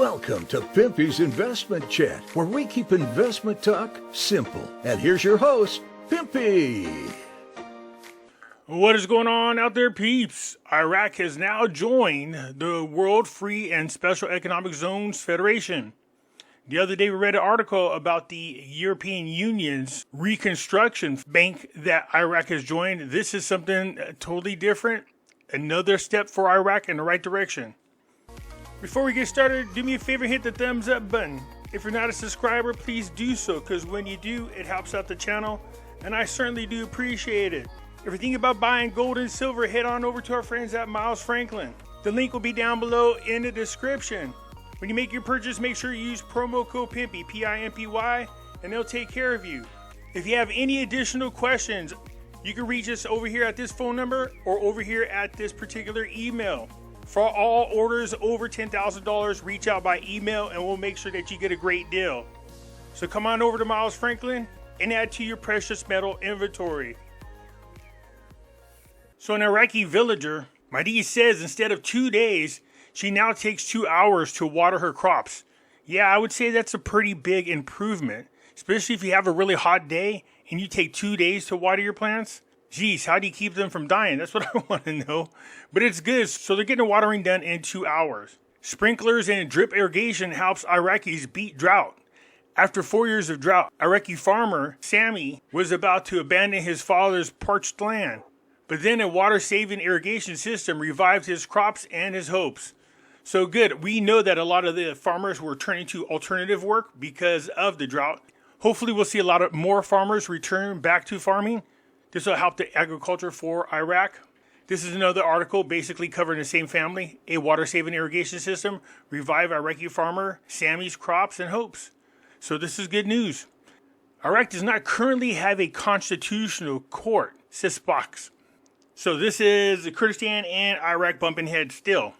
Welcome to Pimpy's Investment Chat, where we keep investment talk simple. And here's your host, Pimpy. What is going on out there, peeps? Iraq has now joined the World Free and Special Economic Zones Federation. The other day we read an article about the European Union's reconstruction bank that Iraq has joined. This is something totally different. Another step for Iraq in the right direction. Before we get started, do me a favor, hit the thumbs up button. If you're not a subscriber, please do so, because when you do, it helps out the channel, and I certainly do appreciate it. If you're thinking about buying gold and silver, head on over to our friends at Miles Franklin. The link will be down below in the description. When you make your purchase, make sure you use promo code Pimpy, P-I-M-P-Y, and they'll take care of you. If you have any additional questions, you can reach us over here at this phone number or over here at this particular email. For all orders over $10,000, reach out by email and we'll make sure that you get a great deal. So come on over to Miles Franklin and add to your precious metal inventory. So an Iraqi villager, Mahdi, says instead of 2 days, she now takes 2 hours to water her crops. Yeah, I would say that's a pretty big improvement, especially if you have a really hot day and you take 2 days to water your plants. Geez, how do you keep them from dying? That's what I want to know. But it's good, so they're getting the watering done in 2 hours. Sprinklers and drip irrigation helps Iraqis beat drought. After 4 years of drought, Iraqi farmer Sami was about to abandon his father's parched land. But then a water-saving irrigation system revived his crops and his hopes. So good. We know that a lot of the farmers were turning to alternative work because of the drought. Hopefully we'll see a lot of more farmers return back to farming. This will help the agriculture for Iraq. This is another article basically covering the same family. A water-saving irrigation system revived Iraqi farmer Sami's crops and hopes. So this is good news. Iraq does not currently have a constitutional court, says Spox. So this is the Kurdistan and Iraq bumping heads still.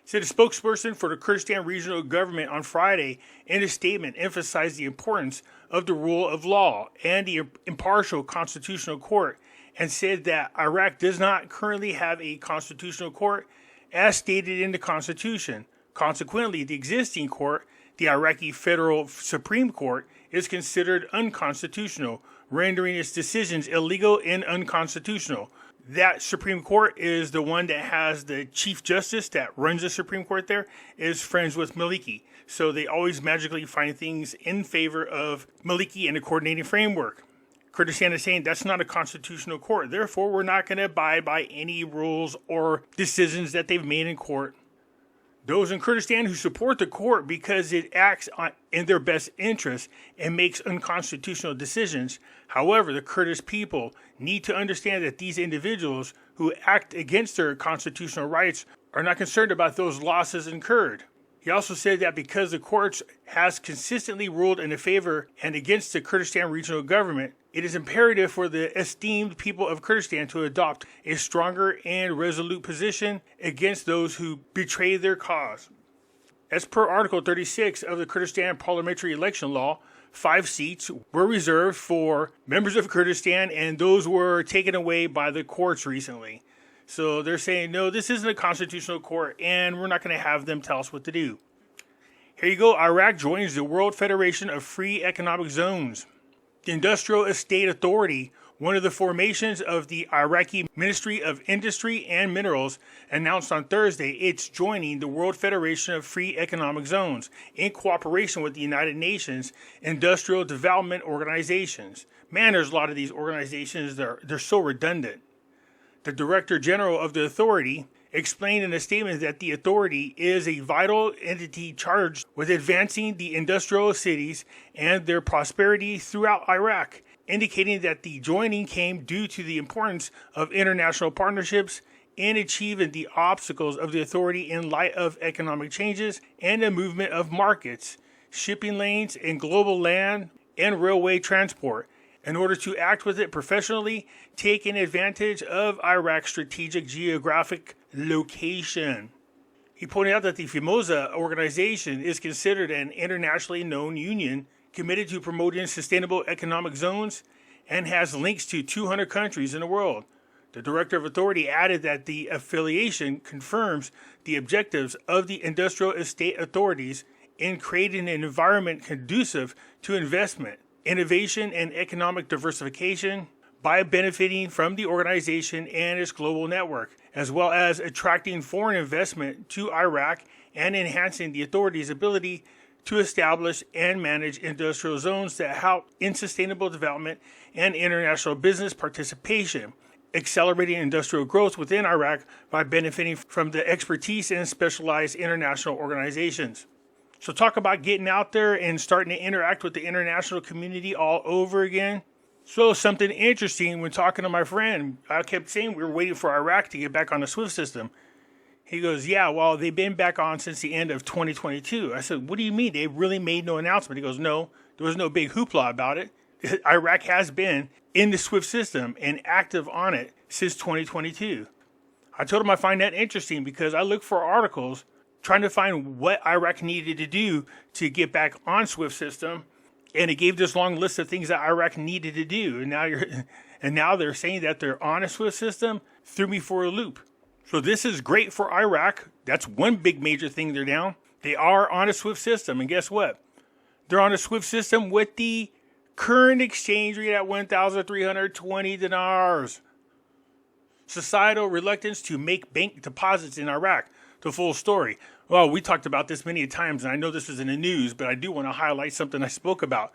Said a spokesperson for the Kurdistan regional government on Friday in a statement emphasized the importance of the rule of law and the impartial constitutional court and said that Iraq does not currently have a constitutional court as stated in the constitution. Consequently, the existing court, the Iraqi Federal Supreme Court, is considered unconstitutional, rendering its decisions illegal and unconstitutional. That Supreme Court is the one that has the Chief Justice that runs the Supreme Court there, is friends with Maliki. So they always magically find things in favor of Maliki in a coordinating framework. Kurdistan is saying that's not a constitutional court. Therefore, we're not going to abide by any rules or decisions that they've made in court. Those in Kurdistan who support the court because it acts in their best interest and makes unconstitutional decisions. However, the Kurdish people need to understand that these individuals who act against their constitutional rights are not concerned about those losses incurred. He also said that because the courts has consistently ruled in the favor and against the Kurdistan regional government, it is imperative for the esteemed people of Kurdistan to adopt a stronger and resolute position against those who betray their cause. As per Article 36 of the Kurdistan Parliamentary Election Law, 5 seats were reserved for members of Kurdistan, and those were taken away by the courts recently. So they're saying, no, this isn't a constitutional court, and we're not going to have them tell us what to do. Here you go. Iraq joins the World Federation of Free Economic Zones. The Industrial Estate Authority, one of the formations of the Iraqi Ministry of Industry and Minerals, announced on Thursday it's joining the World Federation of Free Economic Zones in cooperation with the United Nations Industrial Development Organizations. Man, there's a lot of these organizations that they're so redundant. The Director General of the authority explained in a statement that the authority is a vital entity charged with advancing the industrial cities and their prosperity throughout Iraq, indicating that the joining came due to the importance of international partnerships in achieving the obstacles of the authority in light of economic changes and the movement of markets, shipping lanes, and global land and railway transport, in order to act with it professionally, taking advantage of Iraq's strategic geographic location. He pointed out that the FIMOSA organization is considered an internationally known union committed to promoting sustainable economic zones and has links to 200 countries in the world. The Director of Authority added that the affiliation confirms the objectives of the industrial estate authorities in creating an environment conducive to investment, innovation, and economic diversification by benefiting from the organization and its global network, as well as attracting foreign investment to Iraq and enhancing the authority's ability to establish and manage industrial zones that help in sustainable development and international business participation, accelerating industrial growth within Iraq by benefiting from the expertise in specialized international organizations. So talk about getting out there and starting to interact with the international community all over again. So something interesting when talking to my friend, I kept saying we were waiting for Iraq to get back on the SWIFT system. He goes, yeah, well, they've been back on since the end of 2022. I said, what do you mean? They really made no announcement. He goes, no, there was no big hoopla about it. Iraq has been in the SWIFT system and active on it since 2022. I told him I find that interesting because I look for articles trying to find what Iraq needed to do to get back on SWIFT system. And it gave this long list of things that Iraq needed to do. And now they're saying that they're on a SWIFT system. Threw me for a loop. So this is great for Iraq. That's one big major thing they're down. They are on a SWIFT system. And guess what? They're on a SWIFT system with the current exchange rate at 1,320 dinars. Societal reluctance to make bank deposits in Iraq. The full story. Well, we talked about this many times, and I know this was in the news, but I do want to highlight something I spoke about.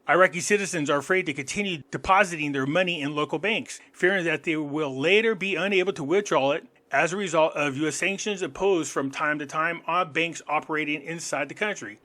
Iraqi citizens are afraid to continue depositing their money in local banks, fearing that they will later be unable to withdraw it as a result of U.S. sanctions imposed from time to time on banks operating inside the country.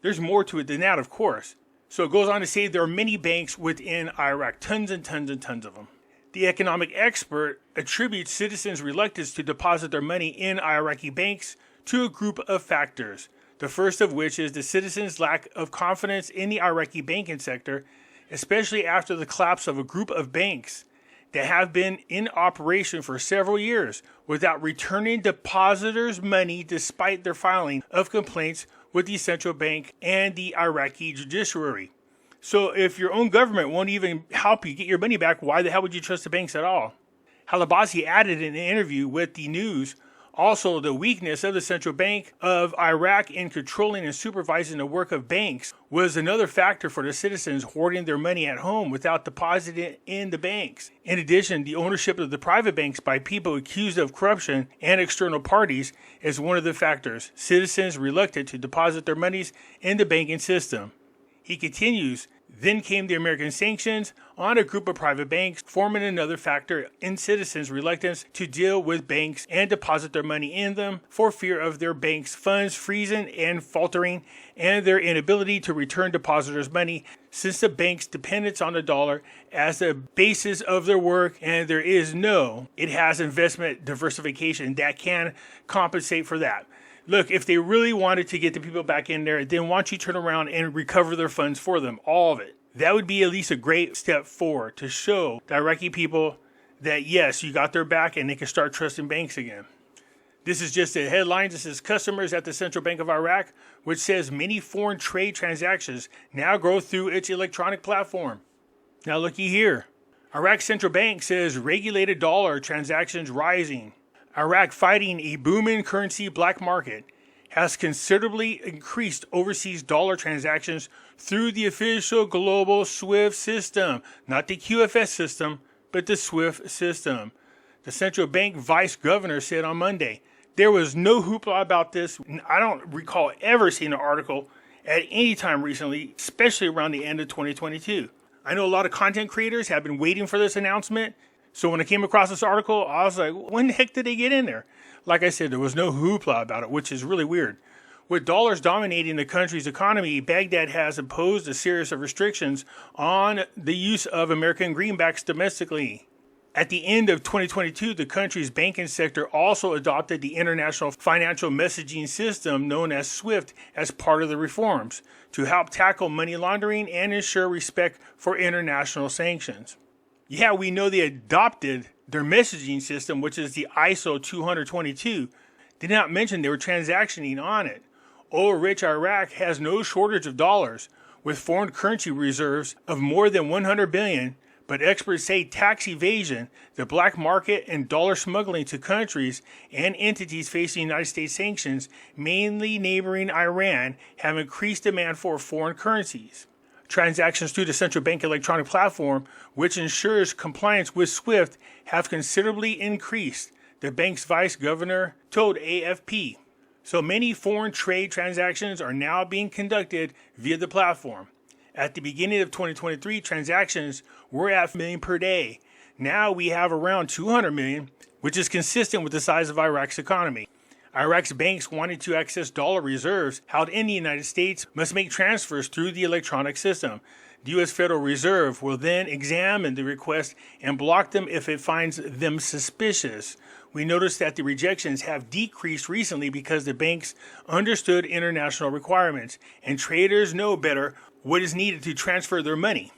There's more to it than that, of course. So it goes on to say there are many banks within Iraq, tons and tons and tons of them. The economic expert attributes citizens' reluctance to deposit their money in Iraqi banks to a group of factors, the first of which is the citizens' lack of confidence in the Iraqi banking sector, especially after the collapse of a group of banks that have been in operation for several years without returning depositors' money despite their filing of complaints with the central bank and the Iraqi judiciary. So if your own government won't even help you get your money back, why the hell would you trust the banks at all? Halabasi added in an interview with the news also the weakness of the Central Bank of Iraq in controlling and supervising the work of banks was another factor for the citizens hoarding their money at home without depositing it in the banks. In addition, the ownership of the private banks by people accused of corruption and external parties is one of the factors. Citizens reluctant to deposit their monies in the banking system. He continues, then came the American sanctions on a group of private banks, forming another factor in citizens' reluctance to deal with banks and deposit their money in them for fear of their banks' funds freezing and faltering and their inability to return depositors' money since the bank's dependence on the dollar as the basis of their work and it has investment diversification that can compensate for that. Look, if they really wanted to get the people back in there, then why don't you turn around and recover their funds for them, all of it. That would be at least a great step forward to show the Iraqi people that, yes, you got their back and they can start trusting banks again. This is just a headline. This is customers at the Central Bank of Iraq, which says many foreign trade transactions now go through its electronic platform. Now looky here. Iraq Central Bank says regulated dollar transactions rising. Iraq fighting a booming currency black market has considerably increased overseas dollar transactions through the official global SWIFT system, not the QFS system, but the SWIFT system. The central bank vice governor said on Monday, there was no hoopla about this. I don't recall ever seeing an article at any time recently, especially around the end of 2022. I know a lot of content creators have been waiting for this announcement. So when I came across this article, I was like, when the heck did they get in there? Like I said, there was no hoopla about it, which is really weird. With dollars dominating the country's economy, Baghdad has imposed a series of restrictions on the use of American greenbacks domestically. At the end of 2022, the country's banking sector also adopted the International Financial Messaging System, known as SWIFT, as part of the reforms to help tackle money laundering and ensure respect for international sanctions. Yeah, we know they adopted their messaging system, which is the ISO 222. They did not mention they were transactioning on it. Oil-rich Iraq has no shortage of dollars, with foreign currency reserves of more than 100 billion, But experts say tax evasion, the black market, and dollar smuggling to countries and entities facing United States sanctions, mainly neighboring Iran, have increased demand for foreign currencies. Transactions through the central bank electronic platform, which ensures compliance with SWIFT, have considerably increased, the bank's vice governor told AFP. So many foreign trade transactions are now being conducted via the platform. At the beginning of 2023, transactions were at 1 million per day. Now we have around 200 million, which is consistent with the size of Iraq's economy. Iraq's banks wanting to access dollar reserves held in the United States must make transfers through the electronic system. The U.S. Federal Reserve will then examine the request and block them if it finds them suspicious. We noticed that the rejections have decreased recently because the banks understood international requirements and traders know better what is needed to transfer their money.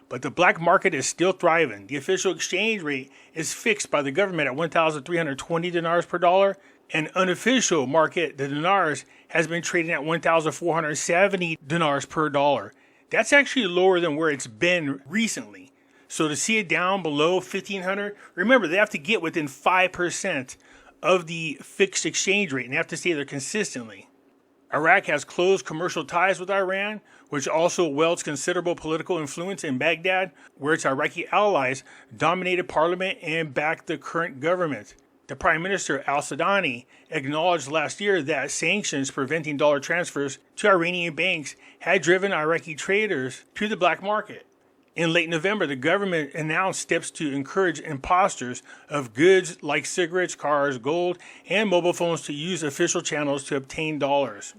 But the black market is still thriving. The official exchange rate is fixed by the government at 1,320 dinars per dollar. An unofficial market, the dinars, has been trading at 1,470 dinars per dollar. That's actually lower than where it's been recently. So to see it down below 1,500, remember they have to get within 5% of the fixed exchange rate and they have to stay there consistently. Iraq has close commercial ties with Iran, which also wields considerable political influence in Baghdad, where its Iraqi allies dominated parliament and backed the current government. The Prime Minister al-Sudani acknowledged last year that sanctions preventing dollar transfers to Iranian banks had driven Iraqi traders to the black market. In late November, the government announced steps to encourage imposters of goods like cigarettes, cars, gold, and mobile phones to use official channels to obtain dollars.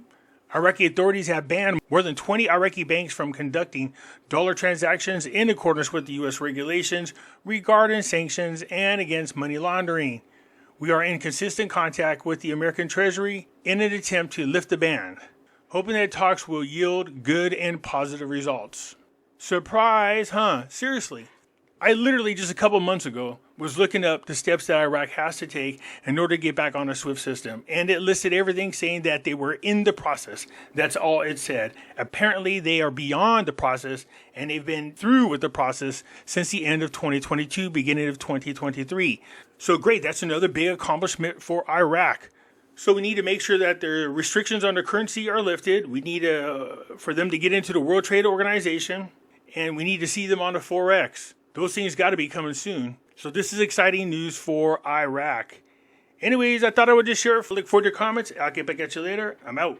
Iraqi authorities have banned more than 20 Iraqi banks from conducting dollar transactions in accordance with the U.S. regulations regarding sanctions and against money laundering. We are in consistent contact with the American Treasury in an attempt to lift the ban, hoping that talks will yield good and positive results. Surprise, huh? Seriously. I literally just a couple months ago was looking up the steps that Iraq has to take in order to get back on a SWIFT system. And it listed everything saying that they were in the process. That's all it said. Apparently they are beyond the process and they've been through with the process since the end of 2022, beginning of 2023. So great. That's another big accomplishment for Iraq. So we need to make sure that their restrictions on their currency are lifted. We need for them to get into the World Trade Organization. And we need to see them on the Forex. Those things got to be coming soon. So this is exciting news for Iraq. Anyways, I thought I would just share it. Look forward to your comments. I'll get back at you later. I'm out.